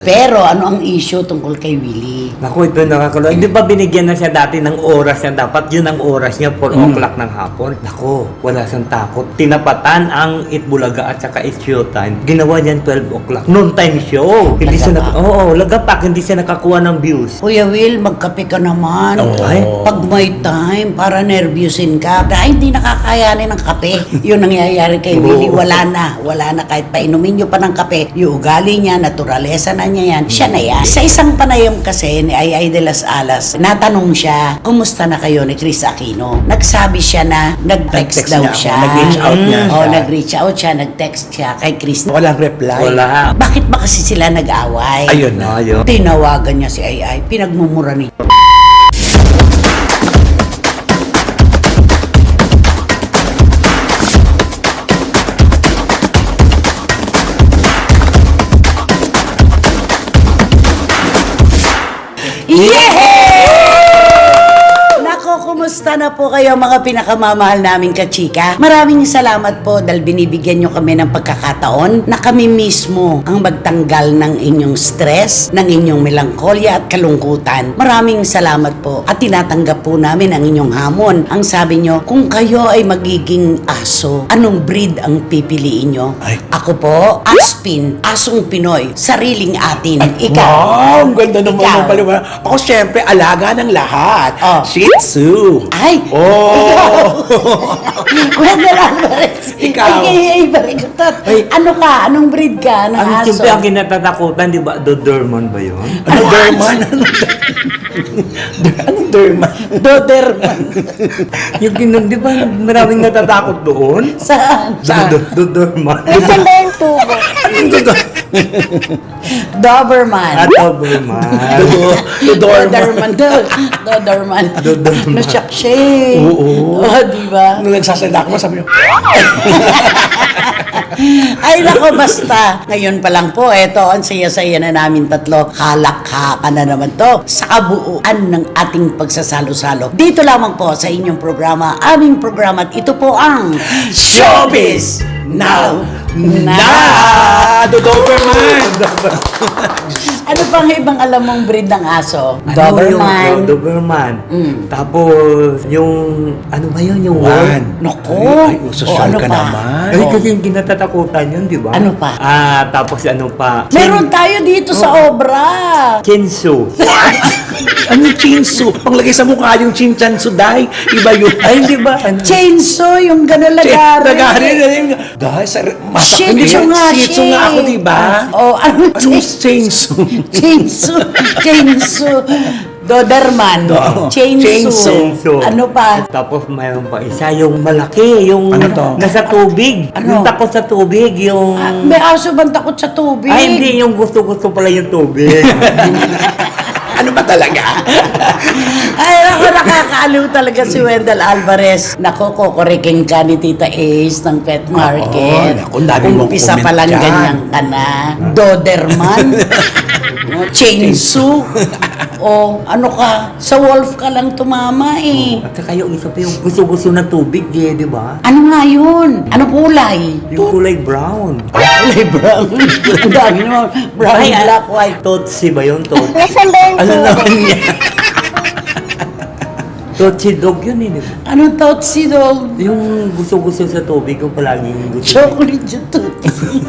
Pero ano ang issue tungkol kay Willie? Naku, ito nakakaloy. Di ba binigyan na siya dati ng oras niya? Dapat yun ang oras niya, 4 o'clock ng hapon. Naku, wala siyang takot. Tinapatan ang Itbulaga at saka It's Showtime. Ginawa niyan 12 o'clock. Noon time show. Hindi siya lagapak, hindi siya nakakuha ng views. Kuya Will, magkape ka naman. Ay. Pag may time, para nervyusin ka. Dahil hindi nakakayanin ng kape. Yun nangyayari kay Willie. Wala na. Kahit painumin nyo pa ng kape, yung ugali niya, naturalesa na niya yan, siya na yan. Sa isang panayam kasi ni Ay de las Alas, natanong siya, kumusta na kayo ni Chris Aquino? Nagsabi siya na nag-text daw siya. Nag-reach out niya siya. Nag-reach out siya, nag-text siya kay Chris. Walang reply. Wala. Bakit ba kasi sila nag-away? Ayun na. Ayun. Tinawagan niya si Ay, pinagmumura ni Kumusta na po kayo mga pinakamamahal naming kachika? Maraming salamat po dahil binibigyan nyo kami ng pagkakataon na kami mismo ang magtanggal ng inyong stress, ng inyong melankolya at kalungkutan. Maraming salamat po at tinatanggap po namin ang inyong hamon. Ang sabi nyo, kung kayo ay magiging aso, anong breed ang pipiliin nyo? Ay. Ako po, Aspin, asong Pinoy, sariling atin. Ikaw. Wow, ang ganda naman Ikaw. ng paliwanag. Ako syempre, alaga ng lahat. Oh. Shih Tzu. Ay! Oh! Wendell Alvarez. Ikaw. Ay, barikutot. Ano ka? Anong breed ka? Anong Ang aso? simple ang kinatatakutan, di ba? Doberman ba yun? Ano Derman? Anong Derman? Doberman. Yung di ba maraming natatakot doon? Saan? Doberman. Nasaan ba yung tubo? Anong Doberman? Doberman. Doberman. Doberman. Doberman. Doberman. Nasyak siya eh. Oo. Oh, di ba? Nung nagsasalita ako, sabi niyo, Ay, nako, basta. Ngayon pa lang po, eto, ang saya-saya na namin tatlo. Halak-haka na naman to sa kabuuan ng ating pagsasalo-salo. Dito lamang po sa inyong programa, aming programa, at ito po ang Showbiz Now Na! Doberman! Ano pang ibang alam mong breed ng aso? Doberman. Doberman. Doberman. Mm. Tapos, yung, ano ba yun? Yung Juan. Naku. Ay, social ano ka pa? naman. Ay, kasi yung kinatatakutan yun, di ba? Ano pa? Tapos ano pa? Meron tayo dito sa obra. Chinsu. Ano yung chinsu? Panglagay sa mukha yung chinchansu, day. Iba yun. Ay, di ba? Ano? Chainsaw, yung gano'n lagari. Lagari. Dahil sa Shih Tzu nga Shih Tzu nga ako, di ba? Oh, ano? Chainsaw. Chainsaw. Doberman. Chainsaw. Chinsu. Ano pa? Tapos mayroon pa isa, yung malaki, yung Ano to? nasa tubig. Ano? Yung takot sa tubig, yung... May aso bang takot sa tubig? Ay, hindi, yung gusto-gusto pala yung tubig. Ano ba talaga? Ay, ako, nakakaaliw talaga si Wendell Alvarez. Nako, kokoriking ka ni Tita Ace ng Pet Market. naku, dami mong Umpisa comment pa lang dyan. ganyan ka na. Doberman. Chainsaw. O, ano ka? Sa wolf ka lang tumama eh. At saka yung isa pa yung gusto-gusto ng tubig, eh, di ba? Ano nga yun? Anong kulay? Yung kulay brown. Kulay brown. Ang dami naman. Brown, Ay, black, white. Totsi ba yun? Nasaan ba yung Ano tubo? naman niya? Totsi dog yun, eh, di ba? Anong Tootsie dog? Yung gusto-gusto sa tubig, yung palaging gusto. Chocolate yung Tootsie.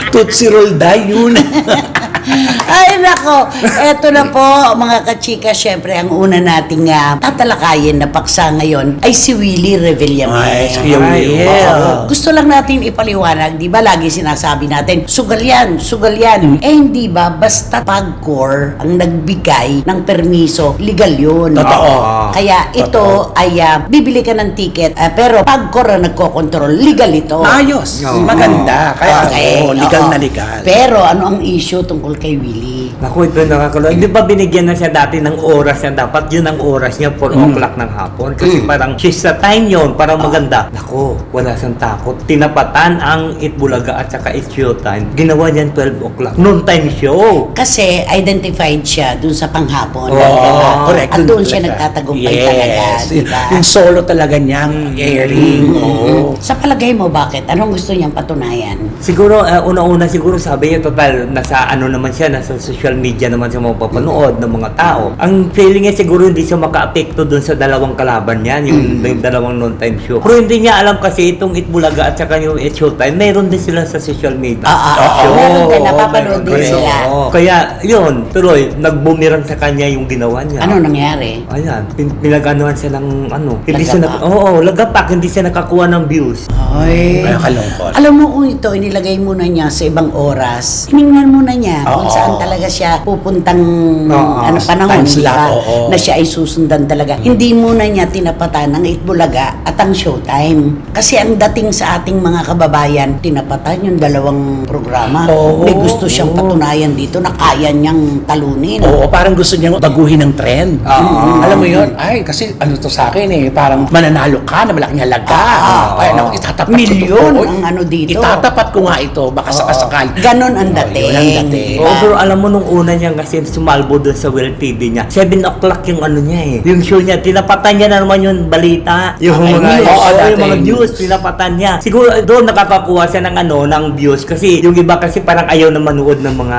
Tootsie Roll day yun. Ay, nako. Eto na po, mga kachika. Siyempre, ang una nating tatalakayin na paksa ngayon ay si Willie Revillames. Ay, si Kuya Will. Gusto lang natin ipaliwanag, di ba lagi sinasabi natin, sugal yan, sugal yan. hindi ba, basta PAGCOR ang nagbigay ng permiso, legal yun. Totoo. Kaya ito ay bibili ka ng ticket, pero PAGCOR ang nagkokontrol, legal ito. Ayos. Oo. Maganda. Kaya Okay, legal oo. na legal. Pero ano ang issue tungkol kay Willie? Willie. Naku, ito nakakaloka. Di ba binigyan na siya dati ng oras niya? Dapat yun ang oras niya, 4 o'clock ng hapon. Kasi parang she's sa time yun, parang maganda. Naku, wala siyang takot. Tinapatan ang Itbulaga at saka It's Showtime. Ginawa niyan 12 o'clock. Noon time show. Kasi identified siya dun sa panghapon. Oo, correct. At doon siya nagtatagumpay talaga, di ba? Yung solo talaga niyang airing. Oo. Sa palagay mo, bakit? Anong gusto niyang patunayan? Siguro, una-una siguro sabi niya, total, nasa ano naman siya, nasa social media naman siya mapapanood ng mga tao. Ang feeling niya siguro hindi siya maka-apekto dun sa dalawang kalaban niya, yung dalawang non-time show. Pero hindi niya alam kasi itong Itbulaga at saka yung It's Showtime, meron din sila sa social media. Meron din, Oo, napapanood din correct. sila. Oo. Kaya, yun, tuloy, nagbumirang sa kanya yung ginawa niya. Ano nangyari? Ayan, pinag-anuhan siya ng ano. Hindi siya Lagapak. lagapak, hindi siya nakakuha ng views. Ay. Ay, kalungkot. Alam mo kung ito, inilagay muna niya sa ibang oras. Hiningnan muna niya kung Oo. saan talaga siya pupuntang Oo. panahon, Time di slot, ba? oo. Na siya ay susundan talaga. Hindi muna niya tinapatan ang Itbulaga at ang Showtime. Kasi ang dating sa ating mga kababayan, tinapatan yung dalawang programa. Oo. May gusto siyang patunayan dito na kaya niyang talunin. Oo, parang gusto niyang baguhin ng trend. Alam mo yun? Ay, kasi ano to sa akin eh, parang mananalo ka na malaking halaga. Ay, naku, itatapat Milyon ko to. ang ano dito. Itatapat ko nga ito, baka sakasakal. Ganon ang Oo, dating. yun ang dating. Diba? Oo, pero alam mo nung una niya kasi sumalbo doon sa Well TV niya. 7 o'clock yung ano niya eh. Yung show niya, tinapatan niya na naman yung balita. Yung Ay, mga news. oo, Oo, yung dati mga yung news, tinapatan niya. Siguro doon nakakakuha siya ng ano, ng views. Kasi yung iba kasi parang ayaw na manood ng mga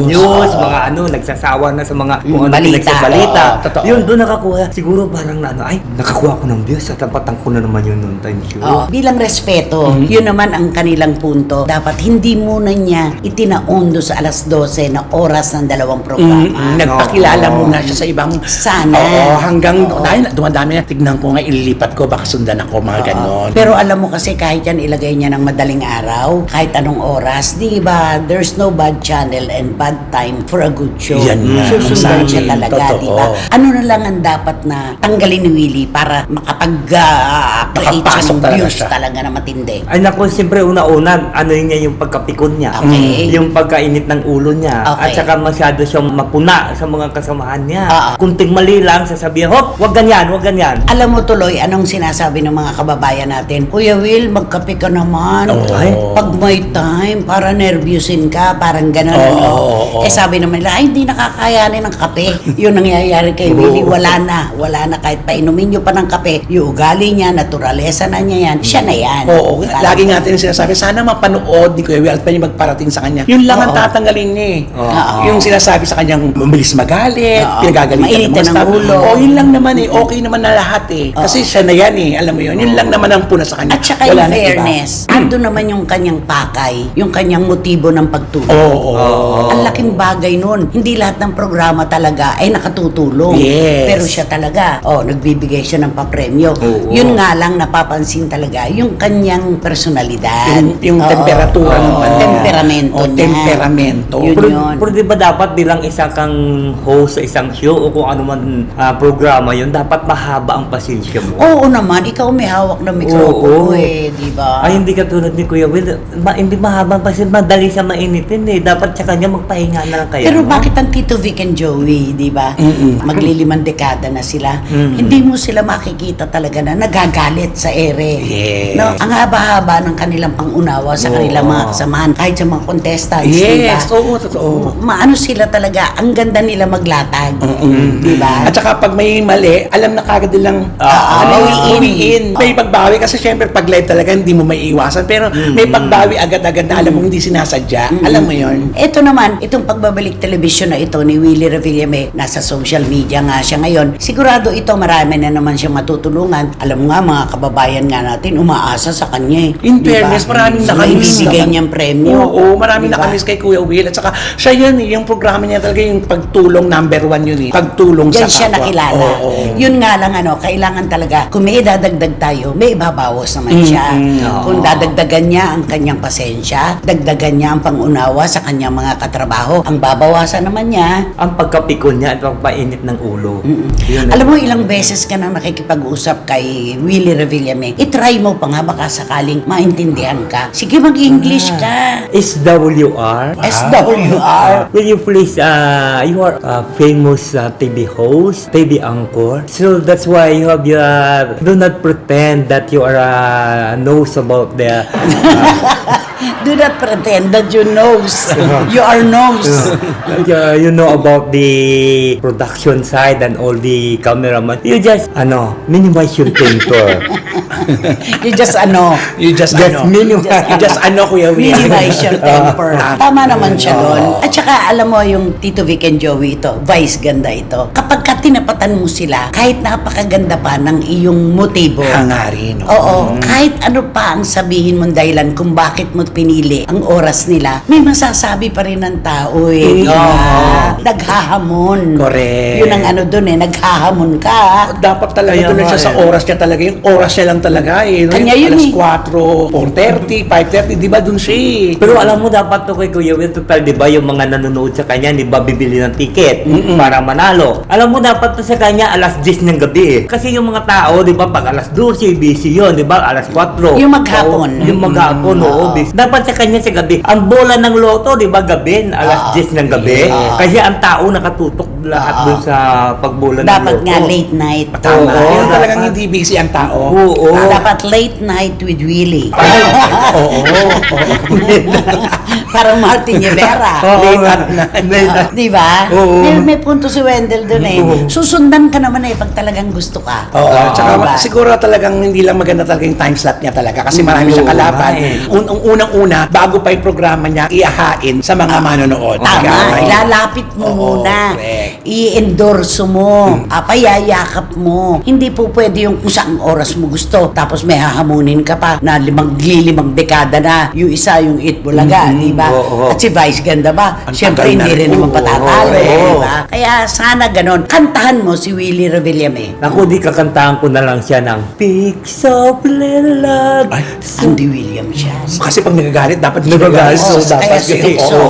News. mga ano, nagsasawa na sa mga kung ano Balita. balita. Oo, totoo. Yun, doon nakakuha. Siguro parang ano, ay, nakakuha ko ng views. Tatapatan ko na naman yung noon time show. Oo. Bilang respeto, yun naman ang kanilang punto. Dapat hindi muna niya itinaondo sa alas 12 na oras ng dalawang programa. Nagpakilala muna siya sa ibang Sana. Oo, hanggang dahil dumadami na, tignan ko nga, ililipat ko, baka sundan ako, mga ganon. Pero alam mo kasi kahit yan ilagay niya ng madaling araw, kahit anong oras, di ba? There's no bad channel and bad time for a good show. Yan nga, Susundan ang siya sabi, talaga, totoo. di ba? Ano na lang ang dapat na tanggalin ni Willie para makapag-create Makapasok ng talaga views siya. talaga na matindi. Ay naku, siyempre una-una, ano yun niya yung pagkapikon niya. Okay. Yung pagkainit ng ulo niya. Okay. At saka masyado siyang mapuna sa mga kasamahan niya. Oo. Kunting mali lang, sasabihin, hop, wag ganyan, wag ganyan. Alam mo tuloy, anong sinasabi ng mga kababayan natin? Kuya Will, magkape ka naman. Oo. Ay, pag may time, para nervyusin ka, parang gano'n. Oo, ano. oo, oo. Eh sabi naman nila, ay, hindi nakakayanin ng kape. Yun nangyayari kay Willie, wala na. Kahit painumin nyo pa ng kape, yung ugali niya, naturalesa na niya yan, siya na yan. Oo, lagi natin sinasabi, sana mapanood ni Kuya Will at pa niya magparating sa kanya. Yun lang ang Oo. tatanggalin niya eh. Oo. Yung sinasabi sa kanyang mabilis magalit, Oo. pinagagalitan Mainitin mga ang staff. ulo. Oo, yun lang naman eh. Okay naman na lahat eh. Kasi siya na yan eh. Alam mo yun. Yun lang naman ang puna sa kanya. At saka Wala in na iba. fairness, ando naman yung kanyang pakay, yung kanyang motibo ng pagtulong. Oo. Ang laking bagay nun. Hindi lahat ng programa talaga ay nakatutulong. Yes. Pero siya talaga, nagbibigay siya ng papremyo. Oo. Yun nga lang napapansin talaga, yung kanyang personalidad. Yung Oo. temperatura ng kanya. Temperamento Oo, niya. temperamento. Yun Pero, yun. pero di ba dapat bilang isa kang host sa isang show o kung ano man programa yun, dapat mahaba ang pasensya mo. Oo naman, ikaw may hawak na mikropono Oo. di ba? Ay, hindi katulad ni Kuya Will. Hindi mahaba kasi madali siya mainitin eh. Dapat sa kanya magpahinga na lang kayo. Pero no? bakit ang Tito Vic and Joey, di ba? Maglilimang dekada na sila. Hindi mo sila makikita talaga na nagagalit sa ere. Yes. No, ang haba-haba ng kanilang pangunawa sa kanilang mga kasamahan, kahit sa mga contestants, di ba? Yes, oo, totoo. Maano sila talaga, ang ganda nila maglatag. Di ba? At saka pag may mali, alam na kagad nilang bawiin. May pagbawi kasi syempre pag live talaga hindi mo may iwasan. Pero may pagbawi agad-agad na alam mo hindi sinasadya. Alam mo yon. Ito naman, itong pagbabalik television na ito ni Willie Revillame, nasa social media nga siya ngayon. Sigurado ito marami na naman siyang matutulungan. Alam mo nga, mga kababayan nga natin, umaasa sa kanya eh. In Di ba? fairness, maraming So, nakamiss ibibigay naman. niyang premyo. Oo, maraming Di ba? nakamiss kay Kuya Will. At saka siya yun eh, yung programa niya talaga yung pagtulong number 1 yun eh. Pagtulong Diyan sa siya kapwa. nakilala. Oo. Yun nga lang kailangan talaga, kung may idadagdag tayo, may ibabawas naman siya. Kung dadagdagan niya ang kanyang pasensya, dagdagan niya ang pangunawa sa kanyang mga katrabaho, ang babawasan naman niya, ang pagkapikon niya at pagpainit ng ulo. Yun, alam mo, ilang beses ka nang nakikipag-usap kay Willie Revillame. I-try mo pa nga, baka sakaling maintindihan ka. Sige, mag-English ka. SWR. SWR. Will you please, you are a famous TV host, TV anchor. So that's why you have your, do not pretend that you are knows about the, Do not pretend that you knows. You are knows. you know about the production side and all the cameraman. You just, minimize your temper. You just You just minimize. You just Kuya Will. minimize your temper. Tama naman siya doon. At saka, alam mo, yung Tito Vic and Joey ito, vice ganda ito. Kapag ka tinapatan mo sila, kahit napakaganda pa ng iyong motibo, Hangarin. oo, kahit ano pa ang sabihin mong dahilan kung bakit mo pinili ang oras nila, may masasabi pa rin ng tao eh. Oo. Naghahamon. Correct. Yun ang doon eh, naghahamon ka. Dapat talaga Kaya doon nga siya sa eh. oras niya talaga. Yung oras niya lang talaga eh. No? Kanya yun Alas eh. 4, 4:30, 5:30, di ba doon siya eh? Pero alam mo dapat to kay Kuya Will, total, di ba, yung mga nanonood sa kanya, di ba, bibili ng ticket para manalo. Alam mo dapat to sa kanya, alas 10 ng gabi eh. Kasi yung mga tao, di ba, pag alas 12, busy yun, di ba, alas 4. Yung maghapon. Oo, yung maghapon, oo, busy. Dapat sa kanya sa gabi. Ang bola ng loto, di ba, gabi, alas 10 ng gabi. Kasi ang tao nakatutok lahat dun sa pagbola ng Dapat loto. nga late night. Tama. Oo, Yun talagang dapat. hindi busy ang tao. Oo. Dapat late night with Willie. Oo. Parang Martin Rivera. Oo, Late at night. Di ba? Oo. May punto si Wendell doon eh. Susundan ka naman eh pag talagang gusto ka. Oo, tsaka Diba? siguro talagang hindi lang maganda talaga yung time slot niya talaga kasi marami siyang kalaban. Unang-una, bago pa yung programa niya, iahain sa mga manonood. Tama, Kaya, ilalapit mo Oo, muna. correct. I-endorse mo. Payayakap mo. Hindi po pwede yung kung saang oras mo gusto. Tapos may hahamunin ka pa na limang dekada na. Yung isa, yung Eat Bulaga, di ba? Oo. At si Vice Ganda ba? Ang Siyempre, tagal na hindi rin rin. naman Oo, patatalo. oo. Di ba? Kaya sana ganon. Kantahan mo si Willie Revillame. Naku, di kakantahan ko na lang siya ng Pics of Lilad. Ay, Andy Williams siya. kasi pag nagagalit, dapat Nagagalit, so so dapat kaya speak Oo. so.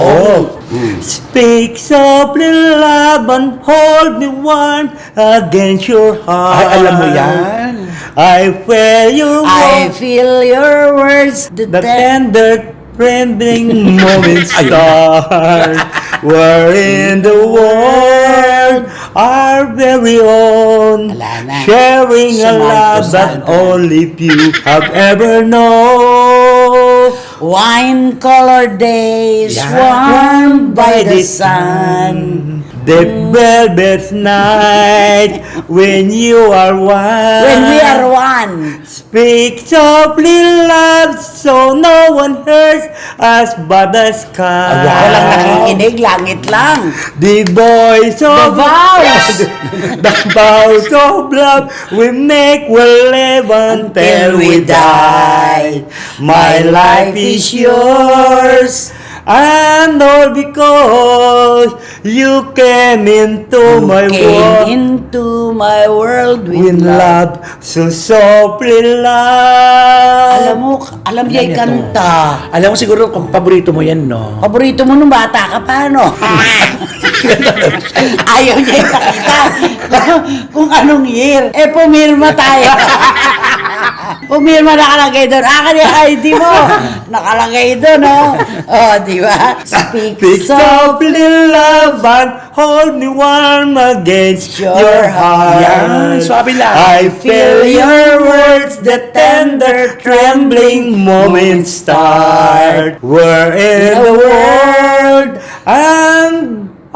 Speak softly, love, and hold me warm against your heart. Ay, alam mo yan. I feel your I warmth, feel your words. the tender, trembling moments start. We're in the world, our very own, Wala na. sharing a love that Sumaldo. only few have ever known. Wine-colored days, Yeah. warmed by the sun. The velvet night when you are one. When we are one. Speak softly, love, so no one hears us but the sky. Walang nakikinig, langit lang. The voice The of vows. the vows of love we make will live until we die. My life is yours. And all because you came into my Came world into my world with with love. love so softly love. Alam niya yung kanta. Alam mo siguro kung paborito mo yan, no? Paborito mo nung bata ka pa, no? Ayaw niya ipakita kung anong year. Pumirma tayo. Pumirma nakalagay doon. Akin yung ID mo. Nakalagay doon, no? Di ba? Speak Speak softly. softly love and hold me warm against your heart. Yan, swabe lang. I feel your words, the tender trembling moments start. We're in the world and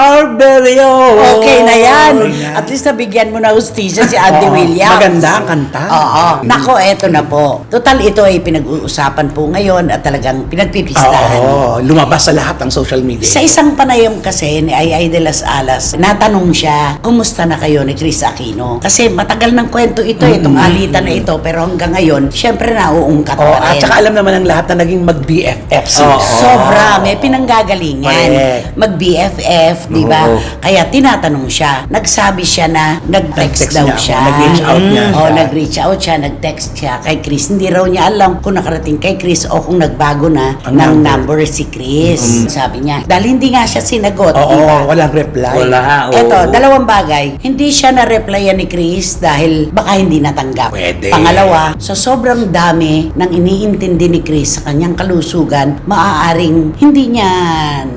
our very own. Okay na yan. Ayan. At least nabigyan mo na hustisya si Andy Williams. Maganda ang kanta. Oo. Nako, eto na po. Total, ito ay pinag-uusapan po ngayon at talagang pinagpipistahan. Oo, lumabas sa lahat ng social media. Sa isang panayam kasi ni Ay de las Alas, natanong siya, kumusta na kayo ni Chris Aquino? Kasi matagal ng kwento ito, itong alitan na ito, pero hanggang ngayon, syempre nauungkat Oo, pa at rin. saka alam naman ng lahat na naging mag-BFF sila. Oo. Sobra, may pinanggagalingan. Correct. Mag-BFF, di ba? Oo. Kaya tinatanong siya. Nagsabi siya na nag-text Nag-text daw niya, siya. nag-reach out niya Oo, siya. nag-reach out siya, nag-text siya kay Chris. Hindi raw niya alam kung nakarating kay Chris o kung nagbago na Ang ng number. number si Chris. Sabi niya. Dahil hindi nga siya sinagot, Oo, di ba? walang reply. Wala. Oo. Eto, dalawang bagay. Hindi siya na-replyan ni Chris dahil baka hindi natanggap. Pwede. Pangalawa, sa sobrang dami ng iniintindi ni Chris sa kanyang kalusugan, maaaring hindi niya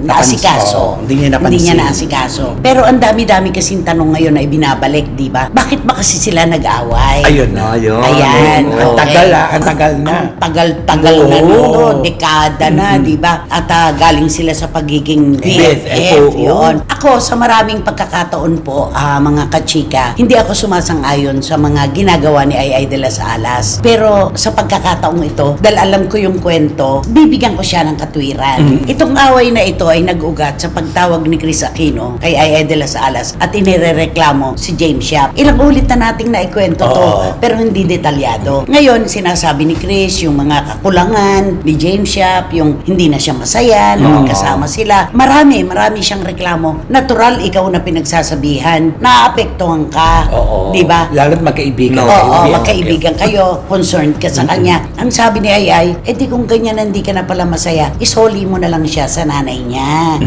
naasikaso. Oo, hindi niya napansin. Hindi niya naasikaso. Pero ang dami-dami kasing tanong ngayon na ibinabalik, di ba? Bakit ba kasi sila nag-away? Ayun na. Ayun. Ayan. Oo. Ang okay. tagal ang tagal na. Ang tagal-tagal na Oo. no, dekada na, di ba? At galing sila sa pagiging BFF, BFF, oo. yun. Ako, sa maraming pagkakataon po, mga kachika, hindi ako sumasang-ayon sa mga ginagawa ni Ay de las Alas. Pero sa pagkakataong ito, dahil alam ko yung kwento, bibigyan ko siya ng katwiran. Itong away na ito ay nag-ugat sa pagtawag ni Chris Aquino kay Ay de las Alas at inirereklamo si James Yap. Ilang ulit na nating naikwento to, Oo. pero hindi detalyado. Ngayon, sinasabi ni Chris yung mga kakulangan ni James Yap, yung hindi na siya masaya nung kasama sila. Marami siyang reklamo. Natural, ikaw na pinagsasabihan, naapektuhan ka. Oo. Di ba? Lalo't magkaibigan. No. Oo, kayo. magkaibigan kayo, concerned ka sa kanya. Ang sabi ni Ay, di kung ganyan hindi ka na pala masaya, isoli mo na lang siya sa nanay niya.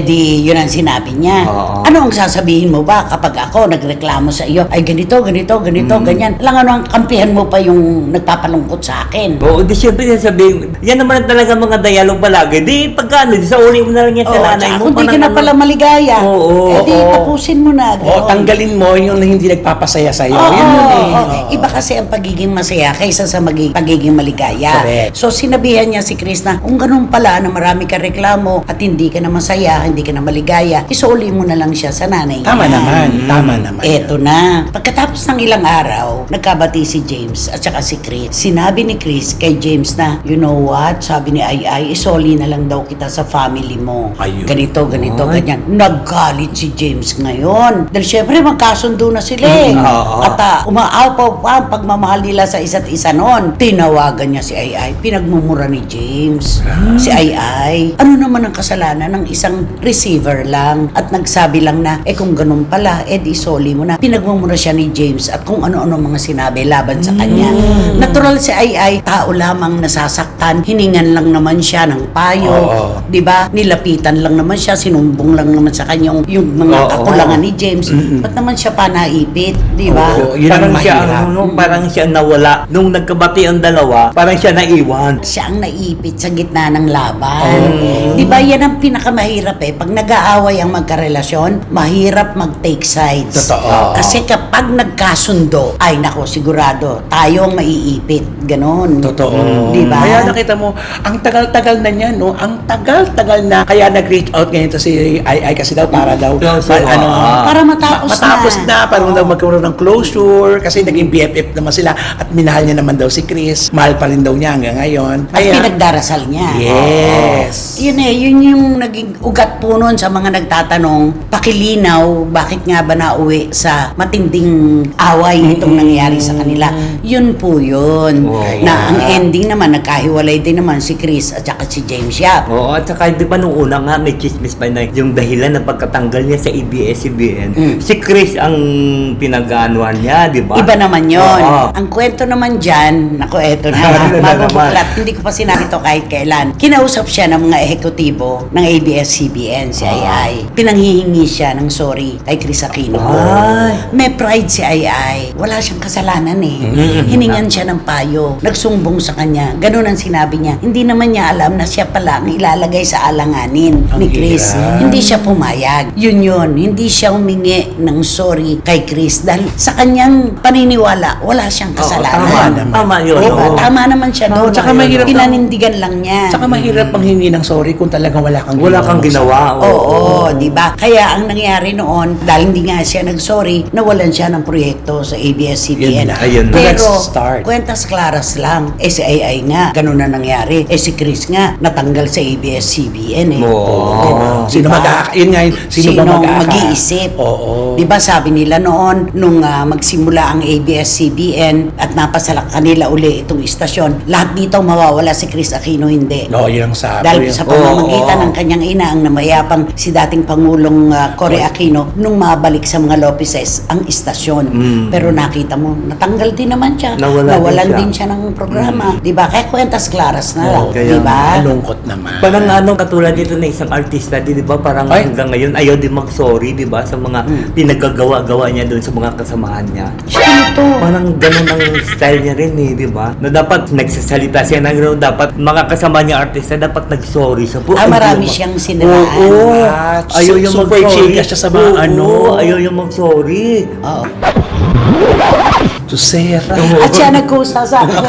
Di, yun ang sinabi niya. Oo. Ano ang sasabihin mo ba kapag ako nagreklamo sa iyo, ay ganito, ganyan. Lang ano ang kampihan mo pa yung nagpapalungkot sa akin. Oo, di syempre yan sabihin, yan naman talaga mga dialog palagi. Di pagkano, di sa uli mo na lang yan sa Oo, nanay tsaka mo. kung di ka parang na ano- pala maligaya, Oo, di oo. tapusin mo na. Oo, ganon. tanggalin mo yung hindi nagpapasaya sa'yo. Oo, Yun yun eh. oo. Oo. Iba kasi ang pagiging masaya kaysa sa pagiging maligaya. Correct. So sinabihan niya si Chris na kung ganun pala na marami ka reklamo at hindi ka na masaya, hindi ka na maligaya, isuli mo na lang siya sa nanay niya. Tama naman. Eto na. Pagkatapos ng ilang araw, nagkabati si James at saka si Chris. Sinabi ni Chris kay James na, you know what? Sabi ni Ay, isoli na lang daw kita sa family mo. Ayun. Ganito, Ay. ganyan. Naggalit si James ngayon. Dahil syempre magkasundo na sila eh. Oo. At umaapaw pa ang pagmamahal nila sa isa't isa noon. Tinawagan niya si Ay, pinagmumura ni James. Si Ay, ano naman ang kasalanan ng isang receiver lang at nagsabi lang na, kung ganun pala, di soli mo na. Pinagmumura siya ni James at kung ano-ano mga sinabi laban sa kanya. Natural si Ay, tao lamang nasasaktan, hiningan lang naman siya ng payo. Oo. 'Di ba? Nilapitan lang naman siya, sinumbong lang naman sa kanya yung mga Oo. kakulangan ni James. Ba't naman siya pa naipit, 'di ba? Oo, yun parang ang siya, mahirap. parang siya nawala. Nung nagkabati ang dalawa, parang siya naiwan. Siya ang naipit sa gitna ng laban. 'Di ba? Yan ang pinakamahirap eh. Pag nag-aaway ang magkarelasyon, mahirap mag-take sides. Totoo. Kasi kapag nagkasundo, ay nako, sigurado, tayo ang maiipit. Ganon. Totoo. Di ba? Kaya nakita mo, ang tagal-tagal na niya, no? Ang tagal-tagal na. Kaya nag-reach out ngayon to si Ay kasi daw para daw Para matapos na. Para daw magkaroon ng closure kasi naging BFF naman sila at minahal niya naman daw si Chris. Mahal pa rin daw niya hanggang ngayon. At pinagdarasal niya. Yes. Yun yun yung naging ugat po nun sa mga nagtatanong, pakilinaw, bakit nga ba nauwi sa matinding away itong nangyari sa kanila. Yun po yun. Na ang ending naman, nagkahiwalay din naman si Chris at saka si James Yap. Oo, at saka di ba nung una nga may chismis pa na yung dahilan na pagkatanggal niya sa ABS-CBN, si Chris ang pinag-anuhan niya, di ba? Iba naman yon. Oo. Ang kwento naman dyan, nako eto na, Ano na mabubuklat, hindi ko pa sinabi to kahit kailan. Kinausap siya ng mga ehekutibo ng ABS-CBN, si Ay. Pinanghihingi siya ng sorry kay Chris Aquino. Ay. May pride si Ay. Wala siyang kasalanan eh. Hiningan siya ng payo. Nagsumbong sa kanya. Ganun ang sinabi niya. Hindi naman niya alam na siya pala ang ilalagay sa alanganin Ang ni Chris. hirap. Hindi siya pumayag. Yun. Hindi siya humingi ng sorry kay Chris dahil sa kanyang paniniwala, wala siyang kasalanan. Tama yun. Diba? oo. Tama naman siya doon. Tsaka mahirap Pinanindigan lang niya. Tsaka mahirap pang hingi ng sorry kung talagang wala kang ginawa. Oo, di ba? Kaya ang nangyari noon, dahil hindi nga siya nag-sorry, nawalan siya ng proyekto sa ABS-CBN. Yun na. Ayun na. Pero, Let's start. kwentas klaras lang. Si Ay nga, ganun na nangyari. Si Chris nga, natanggal sa ABS-CBN eh. Oo. Sino Diba? yun nga, sino ba mag-iisip? Oo. Di ba sabi nila noon, nung magsimula ang ABS-CBN at napasalak kanila uli itong istasyon, lahat dito mawawala si Chris Aquino, hindi. No, yun ang sabi. Dahil sa pamamagitan Oo. ng kanyang ina, ang namayapang si dating Pangulong Cory Aquino nung mabalik sa mga Lopezes ang istasyon. Pero nakita mo, natanggal din naman siya. Nawalan din din siya ng programa. Di ba? Kaya kwentas claras na lang. kaya Di ba? Malungkot naman. Parang katulad dito na isang artista, di ba? Parang hanggang ngayon ayaw din mag-sorry, di ba? Sa mga pinagagawa-gawa niya doon sa mga kasamahan niya. Ito. Parang ganun ang style niya rin eh, di ba? Na dapat nagsasalita siya na gano'n, dapat mga kasama niya artista, dapat nag-sorry siya po. Marami siyang siniraan. Oo. Ayaw yung Super mag-sorry. chika siya sa mga Oo, ayaw yung mag-sorry. Oo. Tusera. At siya nagkusa sa akin.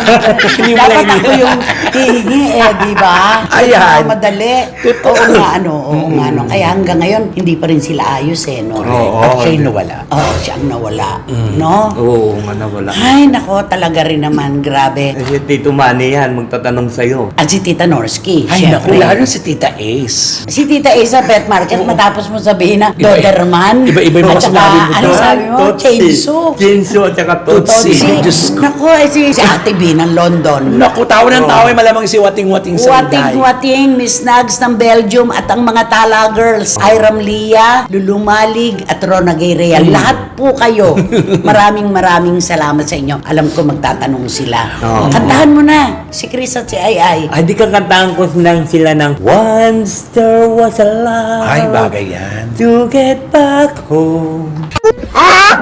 Dapat ako yung hihingi di ba? Ayan. Madali. Oo nga, no. Kaya hanggang ngayon, hindi pa rin sila ayos no? Oo. At siya yung nawala. Oo, siya ang nawala. No? Oo, nga nawala. Ay, nako, talaga rin naman, grabe. Kasi Tito Manny yan, magtatanong sa'yo. At si Tita Norsky, Ay, naku, syempre. lalo si Tita Ace. Si Tita Isa Pet Market, matapos mo sabihin na Doberman. Iba-iba yung mga at saka, sinabi mo ano doon. sabi mo? Chainsaw. Chainsaw at saka Totsi. Diyos ko. Naku, si Ate B ng London. Naku, tao ng tao ay malamang si Wating-Wating sa Wating-wating, Miss Nags ng Belgium at ang mga Tala Girls, Iram Lia, Lulu Malig at Rona Gayrea. Lahat po kayo. Maraming salamat sa inyo. Alam ko magtatanong sila. Oo. Kantahan mo na si Chris at si Ai. Ay, di ka kantahan ko lang sila ng Once there was a love Ay, bagay yan. to get back home.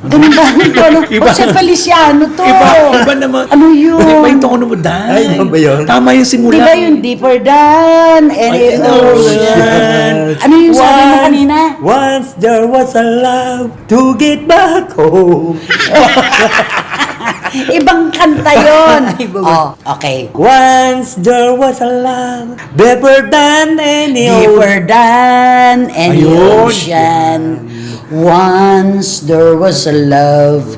Ganun ba? Ano? Iba. Jose Feliciano to. Iba naman. Ano yun? Iba yung tono mo, Dan. Ay, ano ba yun? Tama yung simula. Di ba yung deeper than any Ay, ocean? Ano yung sabi mo kanina? Once there was a love to get back home. Ibang kanta yun. Oh, okay. Once there was a love deeper than any Deeper than any Ayun. ocean. Once there was a love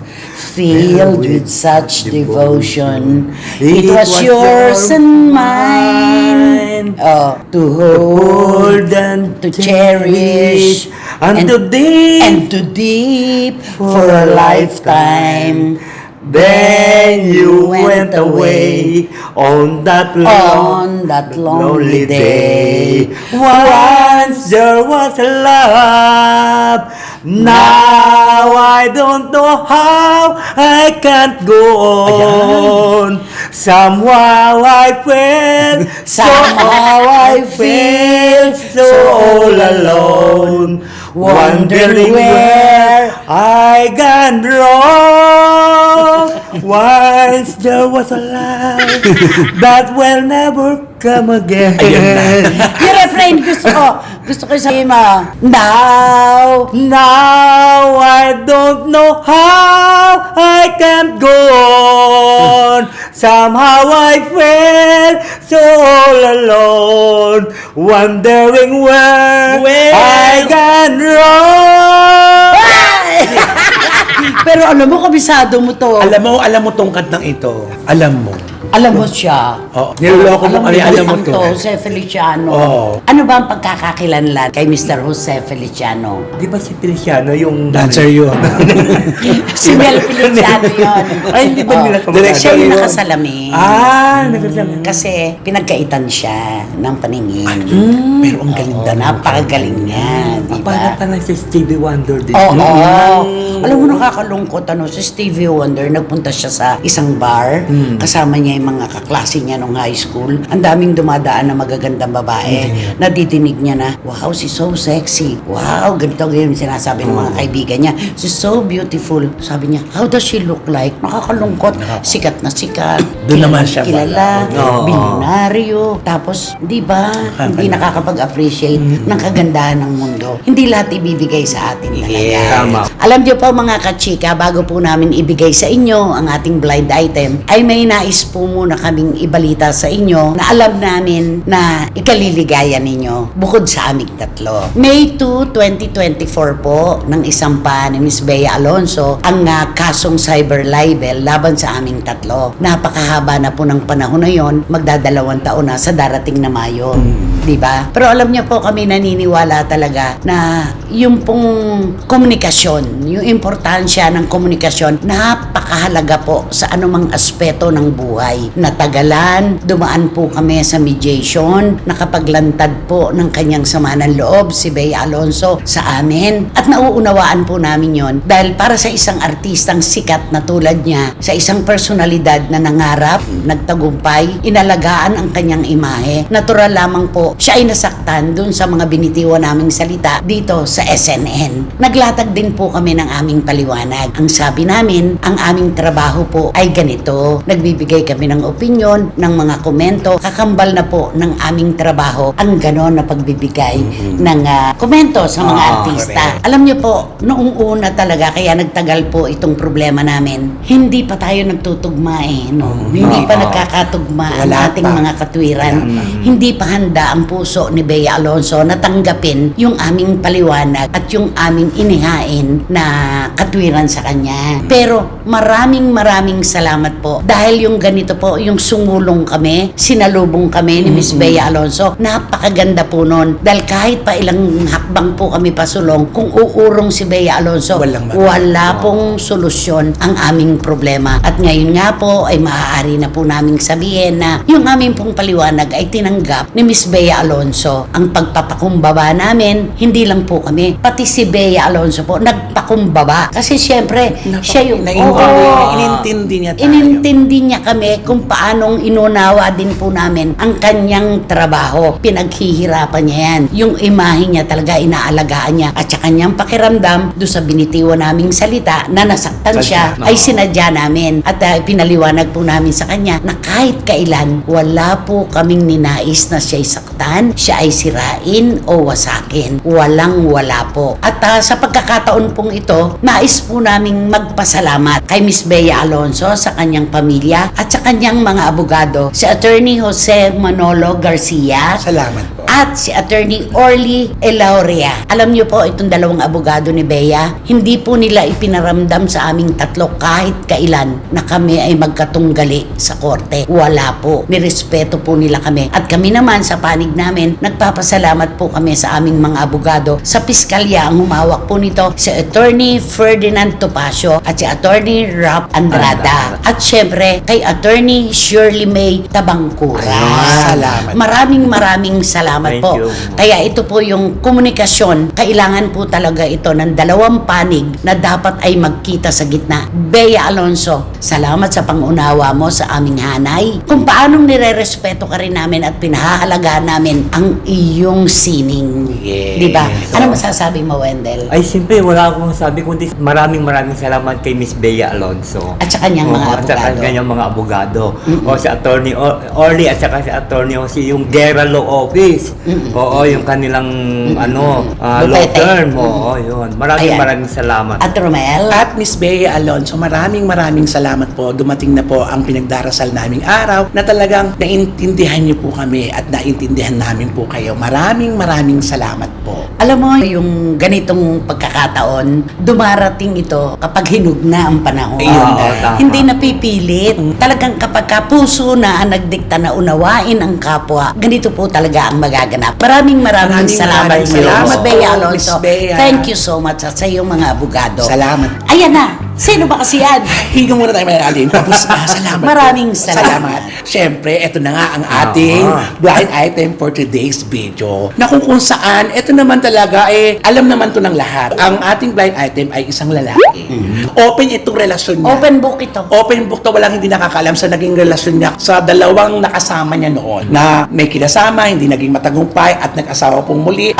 filled with such devotion. It was yours and mine. Oh, to hold and to cherish and to deep. and to deep for a lifetime. Then you went away on that On that lonely day. Once there was a love. Now I don't know how I can't go on. Somehow I feel so all alone. Wondering where I gone wrong. Once there was a love that will never come again. Yung refrain gusto ko sabihin mo. Now, I don't know how I can't go on. Somehow I feel so all alone, wondering where I gone wrong. pero alam mo, kabisado mo to. Alam mo tong kantang ito. Alam mo. Alam mo siya. Oh, niloloko mo kami, alam mo to. Jose Feliciano. Oo. Ano ba ang pagkakakilanlan kay Mr. Jose Feliciano? Di ba si Feliciano yung Dancer yun. Si Mel Feliciano yun. Ay, hindi ba nila Direct siya yung yun? nakasalamin. nagkasama. Kasi pinagkaitan siya ng paningin. Pero ang galing Oo, napakagaling niya, di Para ba? pa na si Stevie Wonder din. Oo. Alam mo, nakakalungkot, si Stevie Wonder, nagpunta siya sa isang bar, kasama niya yung mga kaklase niya nung high school. Ang daming dumadaan na magagandang babae. Nadidinig niya na, wow, she's so sexy. Wow, ganito ganyan sinasabi ng mga kaibigan niya. She's so beautiful. Sabi niya, how does she look like? Nakakalungkot. Sikat na sikat. Doon naman siya Kilala. Oo. Bilyonaryo. Tapos, di ba, hindi nakakapag-appreciate ng kagandahan ng mundo. Hindi lahat ibibigay sa atin talaga. Tama. Alam niyo po mga kachika, bago po namin ibigay sa inyo ang ating blind item, ay may nais po muna kaming ibalita sa inyo na alam namin na ikaliligaya ninyo bukod sa aming tatlo. May 2, 2024 po, nang isampa ni Miss Bea Alonso ang kasong cyber libel laban sa aming tatlo. Napakahaba na po ng panahon na yon, magdadalawang taon na sa darating na Mayo. di ba? Pero alam niyo po, kami naniniwala talaga na yung pong komunikasyon, yung importansya ng komunikasyon, napakahalaga po sa anumang aspeto ng buhay. Natagalan, dumaan po kami sa mediation, nakapaglantad po ng kanyang sama ng loob si Bea Alonso sa amin. At nauunawaan po namin yon dahil para sa isang artistang sikat na tulad niya, sa isang personalidad na nangarap, nagtagumpay, inalagaan ang kanyang imahe, natural lamang po siya ay nasaktan dun sa mga binitiwan naming salita dito sa SNN. Naglatag din po kami ng aming paliwanag. Ang sabi namin, ang aming trabaho po ay ganito. Nagbibigay kami ng opinyon, ng mga komento. Kakambal na po ng aming trabaho ang ganon na pagbibigay ng komento sa mga artista. correct. Alam niyo po, noong una talaga, kaya nagtagal po itong problema namin, hindi pa tayo nagtutugma no? Hindi pa nagkakatugma ang Wala ating pa. mga katwiran. Hindi pa handa ang puso ni Bea Alonso na tanggapin yung aming paliwanag at yung aming inihain na katwiran sa kanya. Pero maraming salamat po dahil yung ganito po, yung sumulong kami, sinalubong kami ni Miss Bea Alonso. Napakaganda po nun dahil kahit pa ilang hakbang po kami pasulong, kung uurong si Bea Alonso, wala pong solusyon ang aming problema. At ngayon nga po ay maaari na po naming sabihin na yung aming pong paliwanag ay tinanggap ni Miss Bea Alonso. Ang pagpapakumbaba namin, hindi lang po kami, pati si Bea Alonso po nagpakumbaba. Kasi syempre, siya yung Inintindi niya tayo. inintindi niya kami kung paanong inunawa din po namin ang kanyang trabaho. Pinaghihirapan niya yan. Yung imahe niya talaga inaalagaan niya at sa kanyang pakiramdam do sa binitiwan naming salita na nasaktan siya ay sinadya namin at pinaliwanag po namin sa kanya na kahit kailan wala po kaming ninais na siya'y saktan, siya ay sirain o wasakin. Walang-wala po. At sa pagkakataon pong ito, nais po naming magpasalamat kay Miss Bea Alonso sa kanyang pamilya at sa kanyang mga abogado, si Attorney Jose Manolo Garcia Salamat po. at si Attorney Orly Elauria. Alam niyo po, itong dalawang abogado ni Bea, hindi po nila ipinaramdam sa aming tatlo kahit kailan na kami ay magkatunggali sa korte. Wala po. Nirespeto po nila kami. At kami naman sa panig namin, nagpapasalamat po kami sa aming mga abogado. Sa piskalya ang humawak po nito, si Attorney Ferdinand Topacio at si Attorney Rap Andrada. At syempre, kay Attorney Shirley May Tabangkura. Salamat. Maraming salamat Thank po. you. Kaya ito po yung komunikasyon. Kailangan po talaga ito ng dalawang panig na dapat ay magkita sa gitna. Bea Alonso, salamat sa pangunawa mo sa aming hanay. Kung paanong nire-respeto ka rin namin at pinahahalagahan namin ang iyong sining. Yes. Di ba? Ano masasabi mo, Wendell? Ay, simple, wala akong sabi kundi maraming salamat kay Miss Bea Alonso. At sa kanyang mga At sa abogado. kanyang mga abogado. O si Attorney Orly at saka si Attorney Jose, yung Guerra Law Office. Oo, yung kanilang law Bupete. firm. Oo, yun. Maraming salamat. At Romel? At Miss Bea Alonso, maraming salamat po. Dumating na po ang pinagdarasal naming araw na talagang naintindihan niyo po kami at naintindihan namin po kayo. Maraming salamat po. Alam mo, yung ganitong pagkakataon, dumarating ito kapag hinug na ang panahon. Ayun na. Tama. Hindi napipilit. Talagang kapag kapuso na ang nagdikta na unawain ang kapwa, ganito po talaga ang magaganap. Maraming salamat maraming sa iyo, salamat Miss Bea po, Alonso. Miss Bea. Thank you so much at sa iyong mga abogado. Salamat. Ayan na! Sino ba kasi yan? Higa muna tayo mga alin. Tapos salamat po. Maraming salamat. Siyempre, ito na nga ang ating blind item for today's video. Na kung saan, ito naman talaga, alam naman to ng lahat. Ang ating blind item ay isang lalaki. Open itong relasyon niya. Open book ito. Open book to, walang hindi nakakaalam sa naging relasyon niya sa dalawang nakasama niya noon na may kinasama, hindi naging matagumpay at nag-asawa pong muli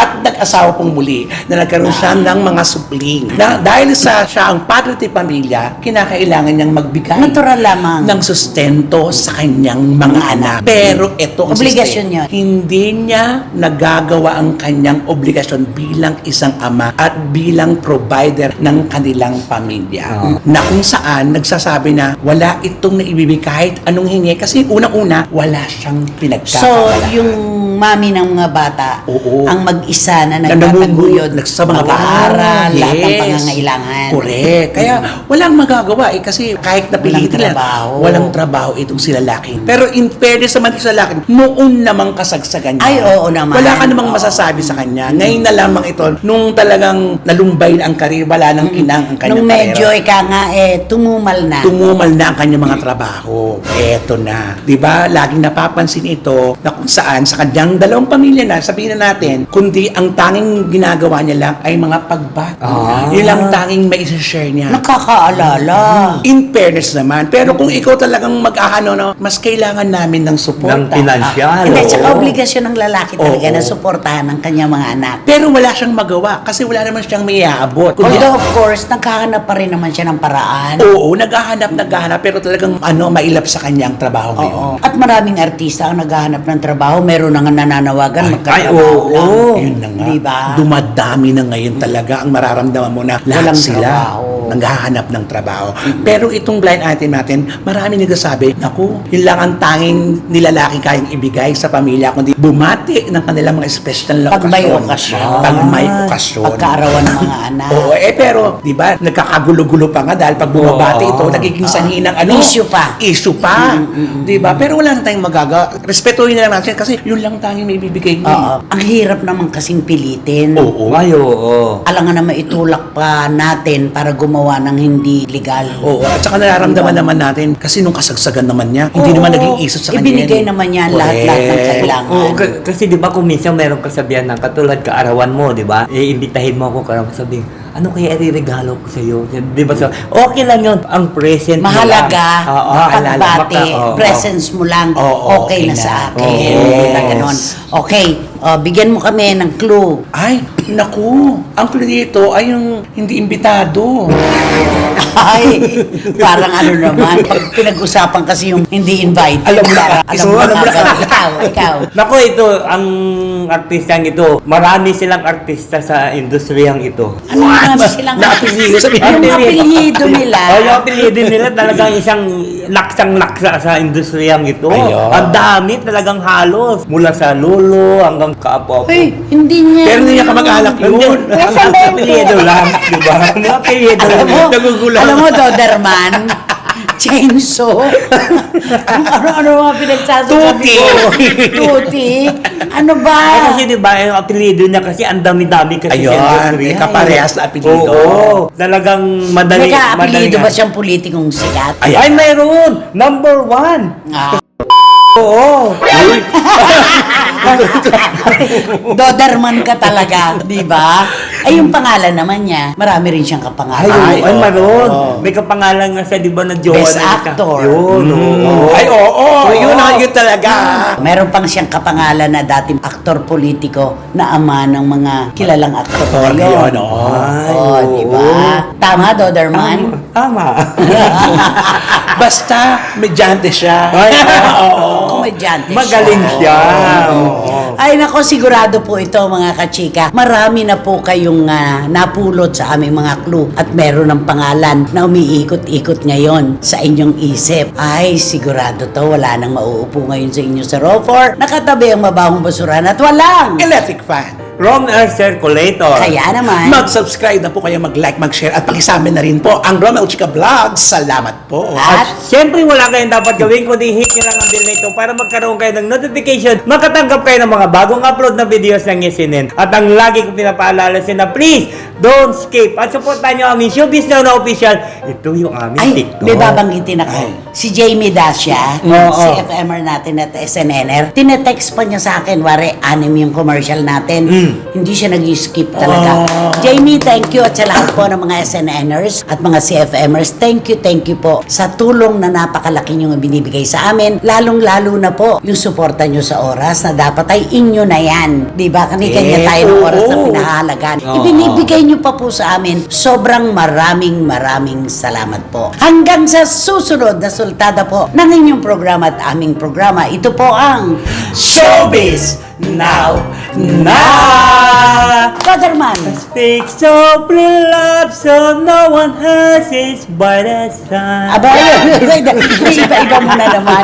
na nagkaroon siya ng mga supling na dahil sa siya ang padre de pamilya, kinakailangan niyang magbigay Natural lamang. ng sustento sa kanyang mga anak. Pero ito ang Obligasyon niya. hindi niya nagagawa ang kanyang obligasyon bilang isang ama at bilang provider ng kanilang pamilya. Na kung saan nagsasabi na wala itong naibibigay kahit anong hingi kasi unang-una wala siyang So, pinagkakabalahan. yung mami ng mga bata, Oo. ang mag-isa na Na nagtataguyod sa mga mag-aaral, bata. lahat ng Yes. pangangailangan. Correct. Kaya walang magagawa kasi kahit napilitin lang, trabaho. walang trabaho itong si lalaki. Pero in fairness naman sa lalaki, noon namang kasagsagan niya. Ay, oo naman. Wala ka namang Oo. masasabi sa kanya. Ngayon na lamang ito, nung talagang nalumbay na ang karir, wala nang kinang ang kanyang Nung medyo karera. ika nga tumumal na. Tumumal na ang kanyang mga trabaho. Eto na. 'Di ba? Laging napapansin ito na kung saan sa kanyang dalawang pamilya na, sabihin na natin, kundi ang tanging ginagawa niya lang ay mga pagbati. Ah. Yun lang tanging may share niya. Nakakaalala. In fairness naman. Pero kung ikaw talagang mag-ahano, no, mas kailangan namin ng suporta. Ng pinansyal. Hindi, oo. tsaka obligasyon ng lalaki talaga Oo. na suportahan ng kanyang mga anak. Pero wala siyang magawa kasi wala naman siyang may iaabot. Although of course, naghahanap pa rin naman siya ng paraan. Oo, naghahanap, pero talagang mailap sa kanya ang trabaho ngayon. Oo. At maraming artista ang naghahanap ng trabaho. Meron na nga nananawagan, magkatrabaho oo. lang. Yun na nga. Diba? Dumadami na ngayon talaga ang mararamdaman mo na lahat Walang sila trabaho. naghahanap ng trabaho. Pero itong blind item natin, marami nagsasabi, naku, yun lang ang tanging nilalaki kayang ibigay sa pamilya, kundi bumati ng kanilang mga special na Pag may okasyon. Pag may okasyon. Pagkaarawan ng mga anak. Oo, pero, di ba, nagkakagulo-gulo pa nga dahil pag bumabati Oo. ito, nagiging sanhi ng Issue pa. Issue pa. Di ba? Pero wala na tayong magagawa. Respetuhin na lang natin kasi yun lang tanging may bibigay mo. Oo. Ang hirap naman kasing pilitin. Oo. Ay, oo. Alangan na maitulak pa natin para gumawa ng hindi legal. Oo, at saka nararamdaman naman natin kasi nung kasagsagan naman niya, hindi Oo. naman naging isot sa kanya. Ibinigay yan. naman niya lahat-lahat ng Correct. kailangan. Oo, kasi di ba kung minsan meron kasabihan ng katulad kaarawan mo, di ba? Iimbitahin mo ako kaarawan, sabihin, ano kaya iregalo ko sa iyo? Di ba? So, okay lang yun, ang present mo Mahalaga, lang. Oo, pagbati, oo, presence mo lang, Oo, okay na okay sa na. akin. Yes. Na ganon. Okay, bigyan mo kami ng clue. Ay, naku, ang clue dito ay yung hindi imbitado. Ay, parang ano naman, pag pinag-usapan kasi yung hindi invite. Alam mo na. Alam mo Alam mo na. na. Ikaw. Naku, ito, ang artistang ito, marami silang artista sa industriyang ito. Ano nga silang Naapilido, sabihin yung mo. apelyido nila. Oh, yung apelyido nila talagang isang laksang-laksa sa industriyang ito. Ayun. Ang dami talagang halos. Mula sa lolo hanggang kaapo-apo. Uy, hindi niya. Pero hindi niya kamag-alak yun. Ang apelyido lang, di ba? Ang apelyido lang. Alam mo, Nagugulat. alam mo, Doberman, chainsaw, ano mga pinagsasabi Tuti. ko? Tuti. Ano ba? Ay, kasi di ba, yung apelyido niya kasi ang dami-dami kasi Ayun, sa industry. kaparehas na apelido. Oo, talagang madali. May ka-apelido madali ba nga. siyang politikong sikat? Ay, mayroon! Number 1! Ah, Oo! Doberman ka talaga, di ba? Ay, yung pangalan naman niya, marami rin siyang kapangalan. Ay, oo. mayroon. Oo. May kapangalan nga siya, di ba, na jowa Best na actor. Yun, oo. Ay, oo, yun ang yun talaga. Meron pang siyang kapangalan na dating aktor politiko na ama ng mga kilalang aktor Aktor ngayon. yun, oo. Ay, Oo, di ba? Tama, Doberman? Tama. Basta, medyante siya. Ay, Komedyante siya. magaling siya. Oo. Ay nako, sigurado po ito mga kachika. Marami na po kayong napulot sa aming mga clue at meron ng pangalan na umiikot-ikot ngayon sa inyong isip. Ay, sigurado to, wala nang mauupo ngayon sa inyo sa RO4. Nakatabi ang mabahong basuran at walang. Electric fan. Rom Air Circulator. Kaya naman. Mag-subscribe na po kayo, mag-like, mag-share at pakisamin na rin po ang Romel Chica Vlogs. Salamat po. At At syempre wala kayong dapat gawin kundi hit nyo lang ang bell na ito para magkaroon kayo ng notification, makatanggap kayo ng mga bagong upload na videos ng Yesinin. At ang lagi ko pinapaalala na please, don't skip. At supportan nyo aming Showbiz Now na official. Ito yung aming ay, TikTok. may babanggitin ako. Ay. Si Jamie Dacia, Oo. si FMR natin at SNNR, tinetext pa niya sa akin, wari, anim yung commercial natin. Hindi siya nag-skip talaga. Oh. Jamie, thank you. At sa lahat po ng mga SNNers at mga CFMers, thank you po sa tulong na napakalaki nyo binibigay sa amin. Lalong-lalo na po yung suporta nyo sa oras na dapat ay inyo na yan. Diba? Kanya-kanya tayo ng oras na oo. pinahalagan. Oo. Ibinibigay nyo pa po sa amin. Sobrang maraming salamat po. Hanggang sa susunod na sultada po ng inyong programa at aming programa. Ito po ang Showbiz Now. Fatherman. Speak softly love so no one has its by the sun. Aba, iba-iba mo na naman.